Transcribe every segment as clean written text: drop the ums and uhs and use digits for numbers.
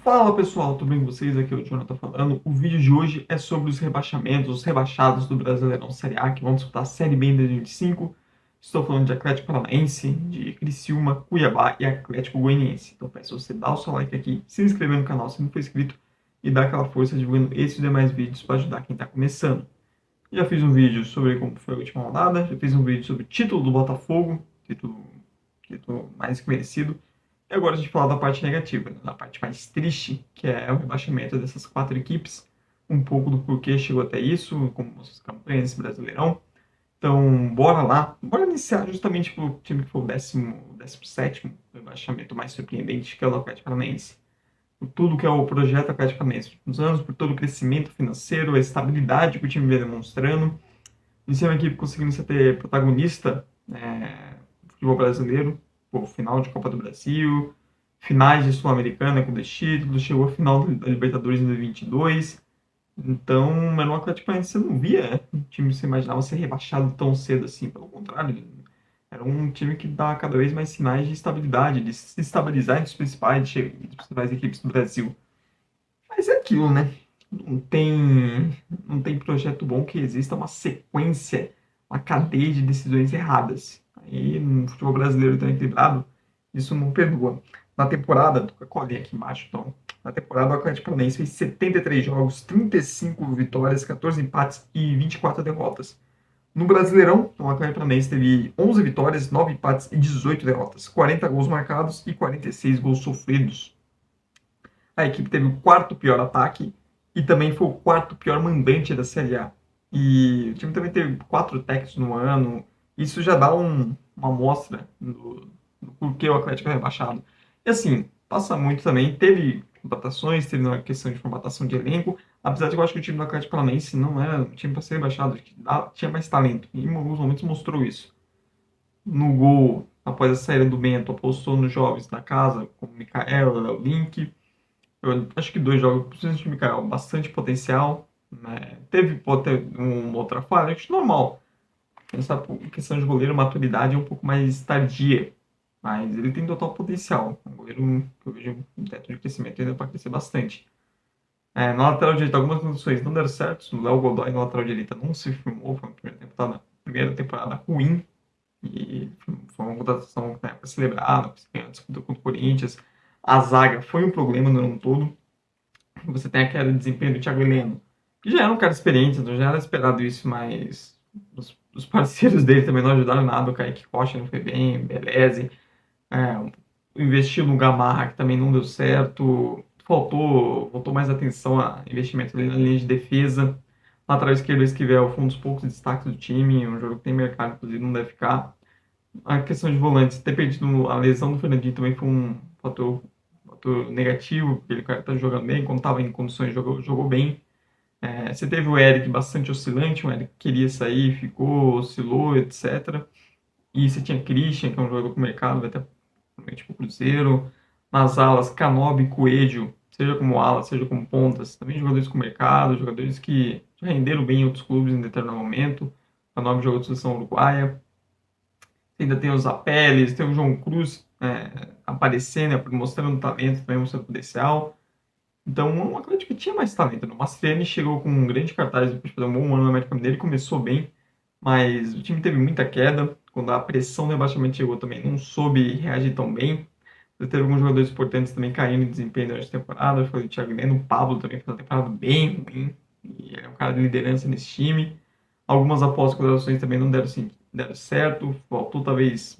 Fala pessoal, tudo bem com vocês? Aqui é o Jonathan falando. O vídeo de hoje é sobre os rebaixamentos, os rebaixados do Brasileirão Série A, que vão disputar a Série B em 2025. Estou falando de Atlético Paranaense, de Criciúma, Cuiabá e Atlético Goianiense. Então peço você dar o seu like aqui, se inscrever no canal se não for inscrito e dar aquela força divulgando esses e demais vídeos para ajudar quem está começando. Já fiz um vídeo sobre como foi a última rodada, já fiz um vídeo sobre o título do Botafogo, título mais que merecido. E agora a gente fala da parte negativa, né? Da parte mais triste, que é o rebaixamento dessas 4 equipes, um pouco do porquê chegou até isso, como as campanhas desse Brasileirão. Então, bora lá. Bora iniciar justamente pelo time que foi o 17º rebaixamento mais surpreendente, que é o do Atlético Paranaense. Por tudo que é o projeto Atlético Paranaense nos últimos anos, por todo o crescimento financeiro, a estabilidade que o time vem demonstrando. E ser uma equipe conseguindo ser protagonista do futebol brasileiro, pô, final de Copa do Brasil, finais de Sul-Americana com dois títulos, chegou à final da Libertadores em 2022. Então, era um Atlético Paranaense que você não via um time que você imaginava ser rebaixado tão cedo assim. Pelo contrário, era um time que dá cada vez mais sinais de estabilidade, de se estabilizar entre as principais equipes do Brasil. Mas é aquilo, né? Não tem, não tem projeto bom que exista uma sequência, uma cadeia de decisões erradas. Aí no futebol brasileiro tão equilibrado, isso não perdoa. Na temporada, tô com a colinha aqui embaixo, então, na temporada o Atlético Paranaense fez 73 jogos, 35 vitórias, 14 empates e 24 derrotas. No Brasileirão, o Atlético Paranaense teve 11 vitórias, 9 empates e 18 derrotas, 40 gols marcados e 46 gols sofridos. A equipe teve o quarto pior ataque e também foi o quarto pior mandante da Série A. E o time também teve 4 técnicos no ano. Isso já dá uma amostra do porquê o Atlético é rebaixado. E assim, passa muito também. Teve contratações, teve uma questão de formatação de elenco. Apesar de eu acho que o time do Atlético Paranaense não era um time para ser rebaixado, que tinha mais talento. E em alguns momentos mostrou isso. No gol, após a saída do Bento, apostou nos jovens da casa, como o Mikael, o Léo Link. Eu acho que 2 jogos, principalmente o Mikael, bastante potencial. Né? Teve uma outra falha, acho normal. Essa questão de goleiro, maturidade é um pouco mais tardia. Mas ele tem total potencial. Um goleiro que eu vejo um teto de crescimento ainda para crescer bastante. Na lateral direita, algumas condições não deram certo. O Léo Godoy na lateral direita não se firmou. Foi uma primeira temporada ruim. E foi uma contratação para celebrar, para ganhar a disputa contra o Corinthians. A zaga foi um problema no ano todo. Você tem aquele desempenho do Thiago Heleno, que já era um cara experiente, então já era esperado isso, mas os parceiros dele também não ajudaram nada. O Kaique Rocha não foi bem, Beleze. Investiu no Gamarra, que também não deu certo. Voltou mais atenção a investimento ali na linha de defesa. Lateral esquerdo, o Esquivel foi um dos poucos destaques do time, um jogo que tem mercado, inclusive não deve ficar. A questão de volantes, ter perdido a lesão do Fernandinho também foi um fator negativo, porque ele está jogando bem, quando estava em condições jogou bem. Você teve o Eric bastante oscilante, o Eric queria sair, ficou, oscilou, etc. E você tinha Christian, que é um jogador com mercado, vai até provavelmente para o Cruzeiro. Nas alas, Canobi e Coelho, seja como ala, seja como pontas, também jogadores com mercado, jogadores que renderam bem em outros clubes em determinado momento. Canobi jogou de seleção uruguaia. Ainda tem os Apeles, tem o João Cruz aparecendo, mostrando talento, também mostrando potencial. Então, um Atlético que tinha mais talento. O Mastriani chegou com um grande cartaz depois de fazer um bom ano na América Mineiro, começou bem, mas o time teve muita queda. Quando a pressão do rebaixamento chegou também, não soube reagir tão bem. Teve alguns jogadores importantes também caindo em desempenho durante a temporada. Foi o Thiago Heleno, o Pablo também fez uma temporada bem ruim. E ele é um cara de liderança nesse time. Algumas apostas e contratações também não deram certo. Faltou talvez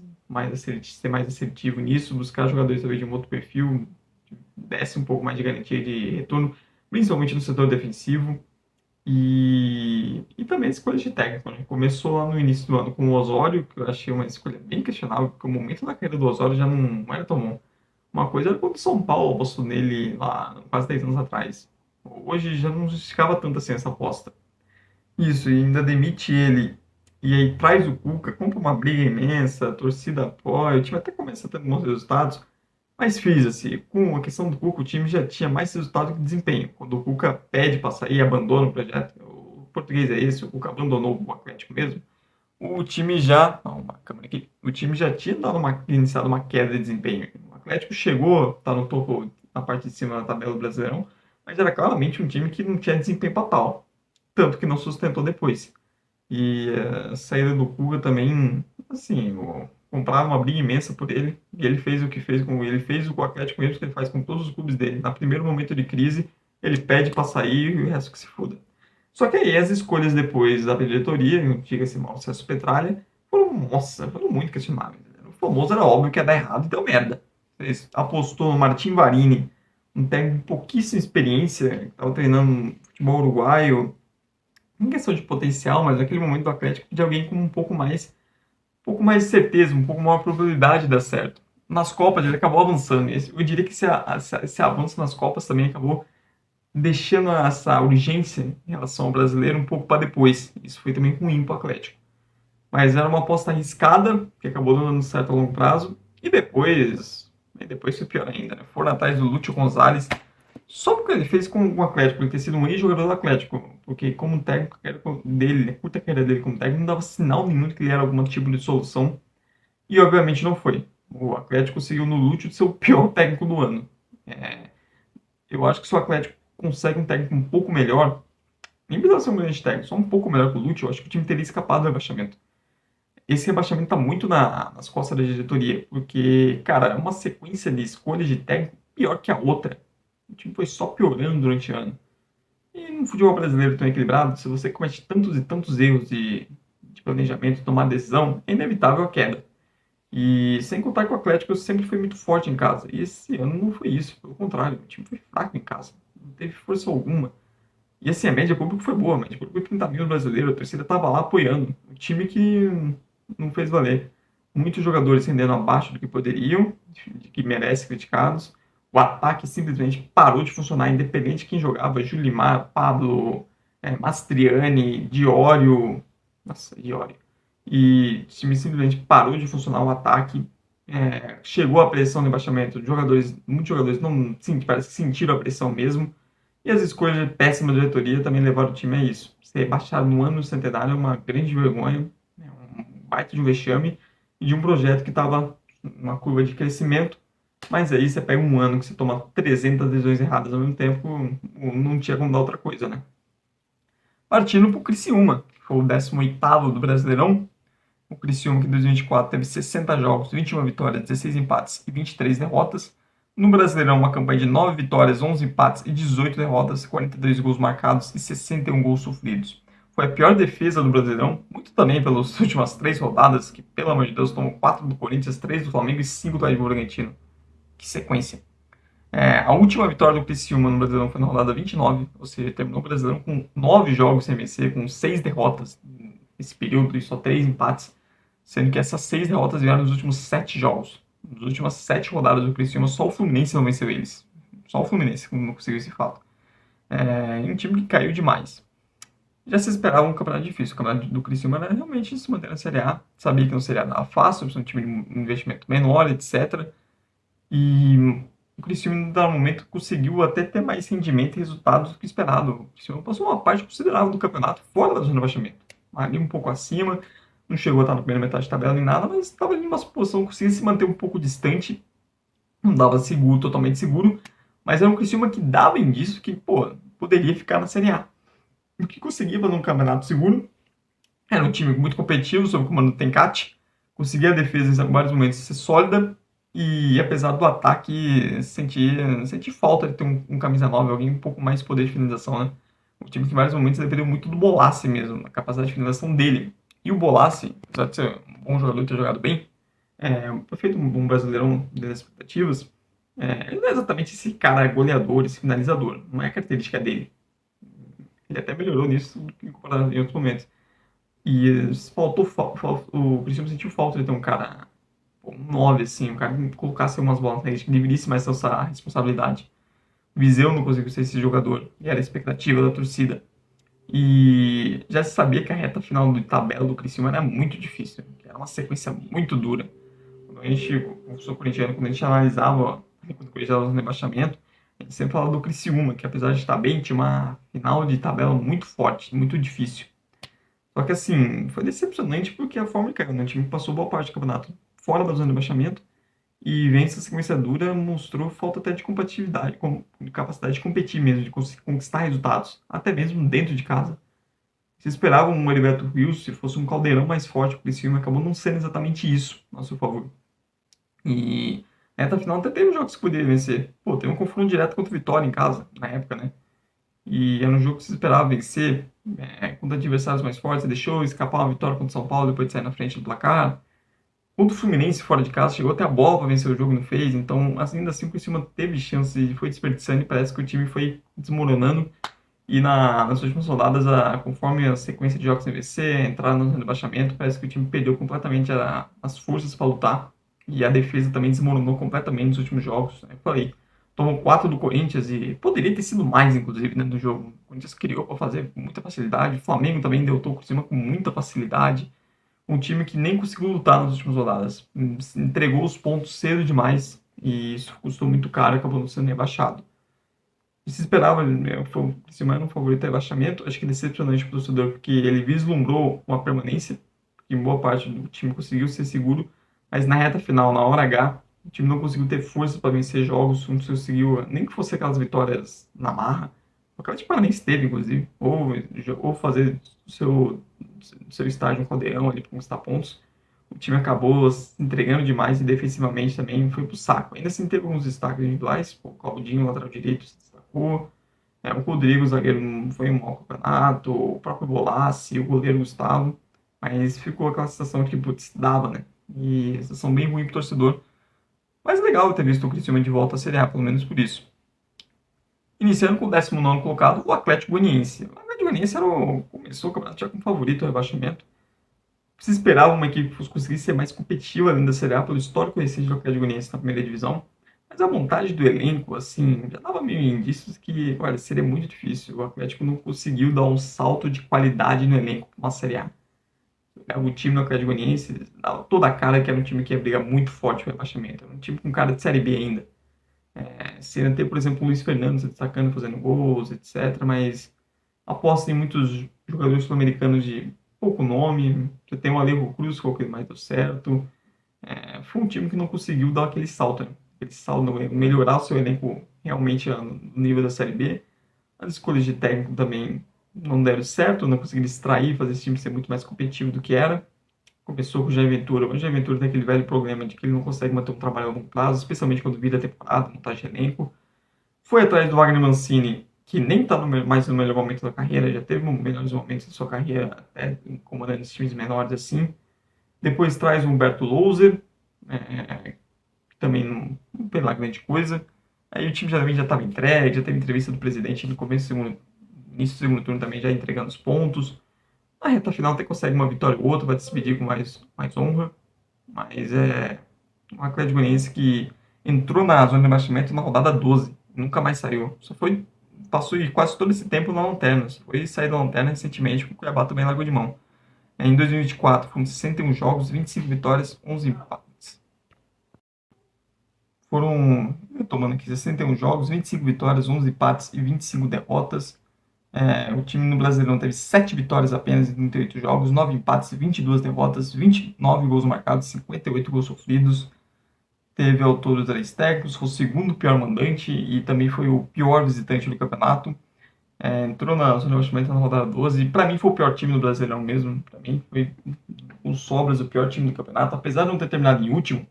ser mais assertivo nisso, buscar jogadores talvez de um outro perfil, que desse um pouco mais de garantia de retorno, principalmente no setor defensivo. E também escolha de técnico. Né? Começou lá no início do ano com o Osório, que eu achei uma escolha bem questionável, porque o momento da carreira do Osório já não era tão bom. Uma coisa era quando o São Paulo apostou nele lá quase 10 anos atrás. Hoje já não justificava tanto assim essa aposta. Isso, e ainda demite ele. E aí traz o Cuca, compra uma briga imensa, a torcida apoia, o time até começa a ter bons resultados. Mas fiz assim, com a questão do Cuca, o time já tinha mais resultado que desempenho. Quando o Cuca pede para sair, abandona o projeto, o português é esse, o Cuca abandonou o Atlético mesmo. O time já. Não, uma câmera aqui. O time já tinha iniciado uma queda de desempenho. O Atlético chegou, tá no topo na parte de cima da tabela do Brasileirão, mas era claramente um time que não tinha desempenho para tal, tanto que não sustentou depois. E a saída do Cuca também, assim, compraram uma briga imensa por ele, e ele fez o que fez com ele, fez o Atlético mesmo que ele faz com todos os clubes dele. No primeiro momento de crise, ele pede para sair e o resto que se foda. Só que aí as escolhas depois da diretoria, diga-se mal, Celso Petralha, foram muito questionáveis. O famoso era óbvio que ia dar errado e deu merda. Ele apostou no Martim Varini, um técnico com pouquíssima experiência, que estava treinando futebol uruguaio, em questão de potencial, mas naquele momento do Atlético de alguém com um pouco mais de certeza, um pouco maior probabilidade de dar certo. Nas Copas ele acabou avançando. Eu diria que esse avanço nas Copas também acabou deixando essa urgência em relação ao brasileiro um pouco para depois. Isso foi também ruim para o Atlético. Mas era uma aposta arriscada, que acabou dando certo a longo prazo. E depois foi pior ainda, né? Foram atrás do Lúcio Gonzalez, só porque ele fez com o Atlético, ele ter sido um ex-jogador do Atlético, porque como técnico dele, a curta carreira dele como técnico, não dava sinal nenhum de que ele era algum tipo de solução, e obviamente não foi. O Atlético conseguiu no Lúcio ser o pior técnico do ano. Eu acho que se o Atlético consegue um técnico um pouco melhor, nem precisa ser um grande técnico, só um pouco melhor que o Lúcio, eu acho que o time teria escapado do rebaixamento. Esse rebaixamento está muito nas costas da diretoria, porque, cara, é uma sequência de escolhas de técnico pior que a outra. O time foi só piorando durante o ano. E no futebol brasileiro tão equilibrado, se você comete tantos e tantos erros de planejamento, tomar decisão, é inevitável a queda. E sem contar que o Atlético sempre foi muito forte em casa. E esse ano não foi isso. Pelo contrário, o time foi fraco em casa. Não teve força alguma. E assim, a média pública foi boa, mas público 30 mil brasileiro, a torcida estava lá apoiando. O time que não fez valer. Muitos jogadores rendendo abaixo do que poderiam, de que merecem criticados. O ataque simplesmente parou de funcionar, independente de quem jogava. Julimar, Pablo, Mastriani, Diório. Nossa, Diório. E o time simplesmente parou de funcionar o ataque. Chegou a pressão no rebaixamento. Muitos jogadores não, sim, parece que sentiram a pressão mesmo. E as escolhas de péssima diretoria também levaram o time a isso. Ser rebaixado no ano do centenário é uma grande vergonha, um baita de um vexame e de um projeto que estava numa curva de crescimento, mas aí você pega um ano que você toma 300 decisões erradas ao mesmo tempo, não tinha como dar outra coisa, né? Partindo para o Criciúma, que foi o 18º do Brasileirão. O Criciúma, que em 2024 teve 60 jogos, 21 vitórias, 16 empates e 23 derrotas. No Brasileirão, uma campanha de 9 vitórias, 11 empates e 18 derrotas, 42 gols marcados e 61 gols sofridos. Foi a pior defesa do Brasileirão, muito também pelas últimas 3 rodadas, que, pelo amor de Deus, tomou 4 do Corinthians, 3 do Flamengo e 5 do Red Bull Bragantino. Que sequência. A última vitória do Criciúma no Brasileirão foi na rodada 29, ou seja, terminou o Brasileirão com 9 jogos sem vencer, com 6 derrotas nesse período e só 3 empates, sendo que essas 6 derrotas vieram nos últimos 7 jogos. Nas últimas 7 rodadas do Criciúma, só o Fluminense não venceu eles. Só o Fluminense não conseguiu esse fato. Um time que caiu demais. Já se esperava um campeonato difícil. O campeonato do Criciúma era realmente se manter na Série A. Sabia que não seria nada fácil, um time de investimento menor, etc. E o Criciúma, em dado momento, conseguiu até ter mais rendimento e resultados do que esperado. O Criciúma passou uma parte considerável do campeonato fora da zona de rebaixamento. Ali um pouco acima, não chegou a estar na primeira metade de tabela nem nada, mas estava ali numa posição que conseguia se manter um pouco distante. Não dava seguro, totalmente seguro, mas era um Criciúma que dava indício que, poderia ficar na Série A. O que conseguia fazer um campeonato seguro era um time muito competitivo, sob o comando do Tencati, conseguia a defesa em vários momentos ser sólida, e apesar do ataque, senti falta de ter um camisa 9, alguém com um pouco mais de poder de finalização, né? Um time que em vários momentos dependeu muito do Bolassi mesmo, a capacidade de finalização dele. E o Bolassi, apesar de ser um bom jogador e ter jogado bem, foi feito um brasileirão das expectativas, ele não é exatamente esse cara goleador, esse finalizador, não é a característica dele. Ele até melhorou nisso em outros momentos. E o Cristiano sentiu falta de ter um cara, um 9, assim, um cara que colocasse umas bolas na rede, que dividisse mais essa responsabilidade. O Viseu não conseguiu ser esse jogador, e era a expectativa da torcida. E já se sabia que a reta final de tabela do Criciúma era muito difícil, que era uma sequência muito dura. Quando a gente, eu sou corintiano, quando a gente analisava, quando o Corinthians estava no rebaixamento, a gente sempre falava do Criciúma, que apesar de estar bem, tinha uma final de tabela muito forte, muito difícil. Só que assim, foi decepcionante porque a forma que caiu, né? O time passou boa parte do campeonato fora da zona de rebaixamento E vem essa sequência dura mostrou falta até de competitividade, de capacidade de competir mesmo, de conquistar resultados, até mesmo dentro de casa. Se esperava um Heriberto Rios, se fosse um caldeirão mais forte para esse filme, acabou não sendo exatamente isso a seu favor. E na reta final até teve jogos que poderia vencer. Pô, teve um confronto direto contra o Vitória em casa, na época, né? E era um jogo que se esperava vencer, contra adversários mais fortes, deixou escapar uma vitória contra o São Paulo depois de sair na frente do placar. Contra o Fluminense fora de casa, chegou até a bola para vencer o jogo, não fez. Então, assim, ainda assim, por cima teve chance e foi desperdiçando e parece que o time foi desmoronando. E nas últimas rodadas, conforme a sequência de jogos sem vencer, entrar no rebaixamento, parece que o time perdeu completamente as forças para lutar. E a defesa também desmoronou completamente nos últimos jogos. Eu falei, tomou 4 do Corinthians e poderia ter sido mais, inclusive, dentro do jogo. O Corinthians criou para fazer com muita facilidade. O Flamengo também deu toco por cima com muita facilidade. Um time que nem conseguiu lutar nas últimas rodadas. Entregou os pontos cedo demais e isso custou muito caro e acabou não sendo rebaixado. E se esperava, foi o Criciúma um favorito a rebaixamento, acho que decepcionante para o torcedor, porque ele vislumbrou uma permanência, que em boa parte do time conseguiu ser seguro, mas na reta final, na hora H, o time não conseguiu ter força para vencer jogos, não conseguiu, nem que fosse aquelas vitórias na marra, o Atlético Paranaense teve, inclusive, ou fazer o seu estágio um caldeirão ali para conquistar pontos. O time acabou se entregando demais e defensivamente também foi pro saco. Ainda assim teve alguns destaques individuais, o Claudinho, lateral direito, se destacou. O Rodrigo, o zagueiro, não foi um mau campeonato, o próprio Bolassi, o goleiro Gustavo, mas ficou aquela sensação de que, putz, dava, né? E sensação bem ruim pro torcedor. Mas legal ter visto o Criciúma de volta à Série A, pelo menos por isso. Iniciando com o 19º colocado, o Atlético Goianiense. O Atlético Goianiense começou o campeonato já como favorito ao rebaixamento. Se esperava uma equipe que conseguisse ser mais competitiva além da Série A pelo histórico recente do Atlético Goianiense na primeira divisão. Mas a montagem do elenco, assim, já dava meio indícios que, olha, seria muito difícil. O Atlético não conseguiu dar um salto de qualidade no elenco para uma Série A. O time do Atlético Goianiense dava toda a cara que era um time que ia brigar muito forte no rebaixamento. Era um time com cara de Série B ainda. Sem ter, por exemplo, o Luiz Fernando se destacando, fazendo gols, etc. Mas aposta em muitos jogadores sul-americanos de pouco nome. Você tem o Alejo Cruz, que é o que mais deu certo. Foi um time que não conseguiu dar aquele salto, né? Aquele salto, melhorar o seu elenco realmente no nível da Série B. As escolhas de técnico também não deram certo, não conseguiram extrair, fazer esse time ser muito mais competitivo do que era. Começou com o Jair Ventura. O Jair Ventura tem aquele velho problema de que ele não consegue manter um trabalho a longo prazo, especialmente quando vira temporada, montagem de elenco. Foi atrás do Wagner Mancini, que nem está mais no melhor momento da carreira, já teve melhores momentos da sua carreira, até comandando os times menores assim. Depois traz o Humberto Louser, que também não fez lá grande coisa. Aí o time já estava entregue, já teve entrevista do presidente no início do segundo turno também já entregando os pontos. Na reta final até consegue uma vitória ou outra, vai despedir com mais honra. Mas é um Atlético Goianiense que entrou na zona de rebaixamento na rodada 12. Nunca mais saiu. Passou quase todo esse tempo na lanterna. Só foi sair da lanterna recentemente, porque o Cuiabá também largou de mão. Em 2024, foram 61 jogos, 25 vitórias, 11 empates. Retomando aqui, 61 jogos, 25 vitórias, 11 empates e 25 derrotas. O time no Brasileirão teve 7 vitórias apenas em 38 jogos, 9 empates e 22 derrotas, 29 gols marcados, 58 gols sofridos. Teve ao todo 3 técnicos, foi o segundo pior mandante e também foi o pior visitante do campeonato. Entrou na zona de rebaixamento na rodada 12 e para mim foi o pior time do Brasileirão mesmo. Para mim foi com sobras o pior time do campeonato, apesar de não ter terminado em último.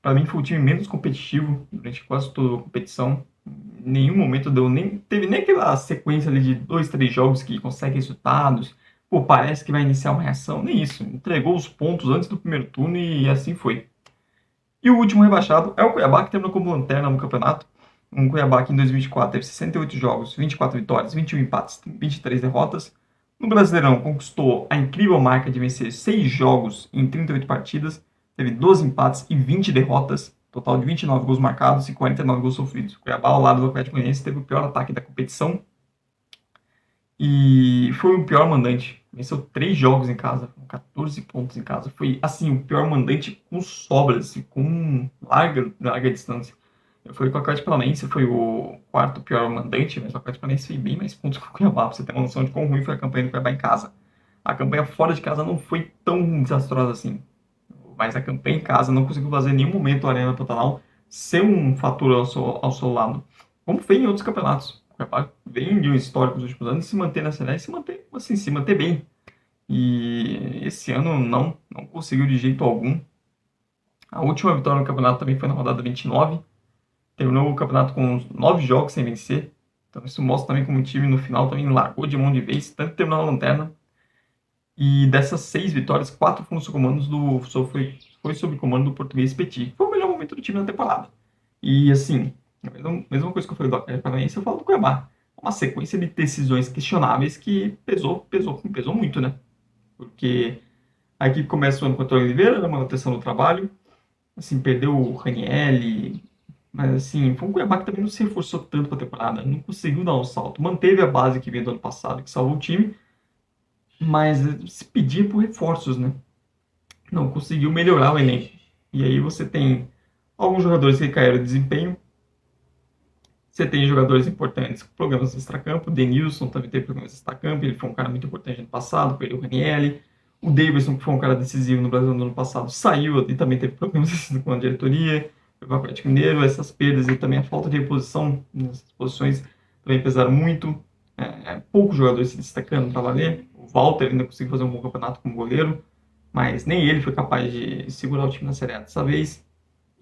Para mim foi o time menos competitivo durante quase toda a competição. Em nenhum momento teve nem aquela sequência ali de 2, 3 jogos que consegue resultados. Pô, parece que vai iniciar uma reação, nem isso. Entregou os pontos antes do primeiro turno e assim foi. E o último rebaixado é o Cuiabá, que terminou como lanterna no campeonato. Um Cuiabá que em 2024 teve 68 jogos, 24 vitórias, 21 empates, 23 derrotas. No Brasileirão conquistou a incrível marca de vencer 6 jogos em 38 partidas, teve 12 empates e 20 derrotas, total de 29 gols marcados e 49 gols sofridos. O Cuiabá, ao lado do Atlético Goianiense, teve o pior ataque da competição e foi o pior mandante. Venceu 3 jogos em casa, com 14 pontos em casa. Foi, assim, o pior mandante com sobras, assim, com larga distância. Eu falei que o Atlético Paranaense foi o quarto pior mandante, mas o Atlético Paranaense fez bem mais pontos que o Cuiabá, pra você ter uma noção de quão ruim foi a campanha do Cuiabá em casa. A campanha fora de casa não foi tão desastrosa assim. mas a campanha em casa não conseguiu fazer em nenhum momento a Arena Pantanal ser um fator ao seu lado. Como fez em outros campeonatos. O Cuiabá vem de um histórico nos últimos anos, se manter na Série A e se manter bem. E esse ano não conseguiu de jeito algum. A última vitória no campeonato também foi na rodada 29. Terminou o campeonato com 9 jogos sem vencer. Então isso mostra também como o time no final também largou de mão de vez, tanto que terminou na lanterna. E dessas 6 vitórias, 4 foram foi sob comando do português Petit. Foi o melhor momento do time na temporada. E assim, a mesma coisa que eu falei do Atlético Paranaense, eu falo do Cuiabá. Uma sequência de decisões questionáveis que pesou muito, né? Porque a equipe começa o ano com o Antônio Oliveira, na manutenção do trabalho. Assim, perdeu o Raniel, mas assim, foi um Cuiabá que também não se reforçou tanto para a temporada, não conseguiu dar um salto. Manteve a base que veio do ano passado, que salvou o time, mas se pedia por reforços, né? Não conseguiu melhorar o elenco. E aí você tem alguns jogadores que caíram de desempenho. Você tem jogadores importantes com problemas no extracampo. O Denilson também teve problemas no extracampo. Ele foi um cara muito importante no passado, perdeu o Raniel. O Davidson, que foi um cara decisivo no Brasil no ano passado, saiu e também teve problemas com a diretoria. Foi para o Atlético Mineiro. Essas perdas e também a falta de reposição nessas posições também pesaram muito. Poucos jogadores se destacando para valer. O Walter ainda conseguiu fazer um bom campeonato como goleiro, mas nem ele foi capaz de segurar o time na Série A dessa vez.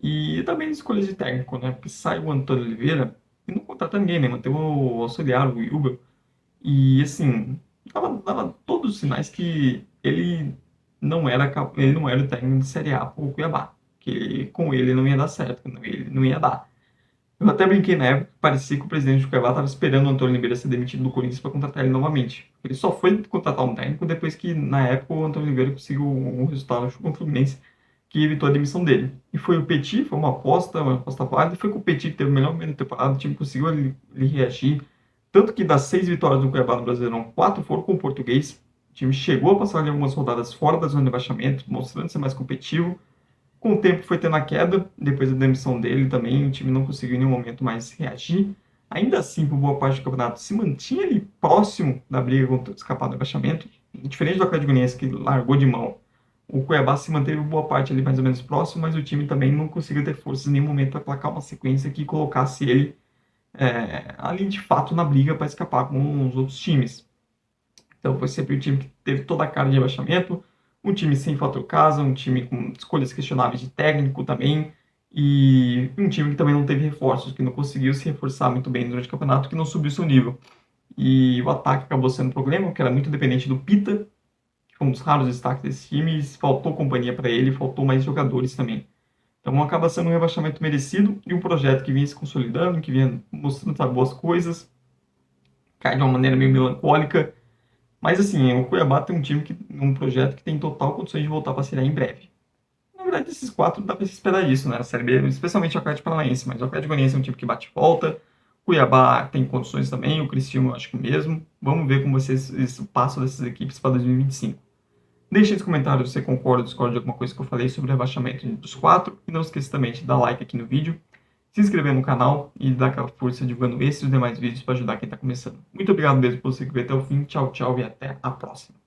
E também escolhas de técnico, né? Porque sai o Antônio Oliveira e não contrata ninguém, né? Manteve o auxiliar, o Yuga. E assim, dava todos os sinais que ele não era o técnico de Série A para o Cuiabá. Que com ele não ia dar certo, ele não ia dar. Eu até brinquei na época que parecia que o presidente do Cuiabá estava esperando o Antônio Oliveira ser demitido do Corinthians para contratar ele novamente. Ele só foi contratar um técnico depois que, na época, o Antônio Oliveira conseguiu um resultado no contra o Fluminense que evitou a demissão dele. E foi o Petit, foi uma aposta válida, e foi com o Petit que teve o melhor momento da temporada, o time conseguiu ele reagir. Tanto que das 6 vitórias do Cuiabá no Brasileirão, 4 foram com o Português. O time chegou a passar ali algumas rodadas fora da zona de rebaixamento, mostrando ser mais competitivo. Com o tempo foi tendo a queda, depois da demissão dele também, o time não conseguiu em nenhum momento mais reagir. Ainda assim, por boa parte do campeonato, se mantinha ali próximo da briga contra escapar do rebaixamento. Diferente do Atlético Goianiense, que largou de mão, o Cuiabá se manteve boa parte ali mais ou menos próximo, mas o time também não conseguiu ter forças em nenhum momento para placar uma sequência que colocasse ele ali de fato na briga para escapar com os outros times. Então foi sempre o time que teve toda a cara de rebaixamento, um time sem fator casa, um time com escolhas questionáveis de técnico também, e um time que também não teve reforços, que não conseguiu se reforçar muito bem durante o campeonato, que não subiu seu nível. E o ataque acabou sendo um problema, porque era muito dependente do Pita, que foi um dos raros destaques desse time, e faltou companhia para ele, faltou mais jogadores também. Então acaba sendo um rebaixamento merecido e um projeto que vinha se consolidando, que vinha mostrando boas coisas, cai de uma maneira meio melancólica. Mas assim, o Cuiabá tem um projeto que tem total condições de voltar para a Série A em breve. Na verdade, esses 4 dá para se esperar isso, né? A Série B, especialmente o Atlético Paranaense, mas o Atlético Goianiense é um time que bate e volta. O Cuiabá tem condições também, o Criciúma eu acho que mesmo. Vamos ver como vai ser esse passo dessas equipes para 2025. Deixe nos comentários se você concorda ou discorda de alguma coisa que eu falei sobre o rebaixamento dos 4. E não esqueça também de dar like aqui no vídeo, se inscrever no canal e dar aquela força divulgando esses e os demais vídeos para ajudar quem está começando. Muito obrigado mesmo por você que veio até o fim. Tchau, tchau e até a próxima.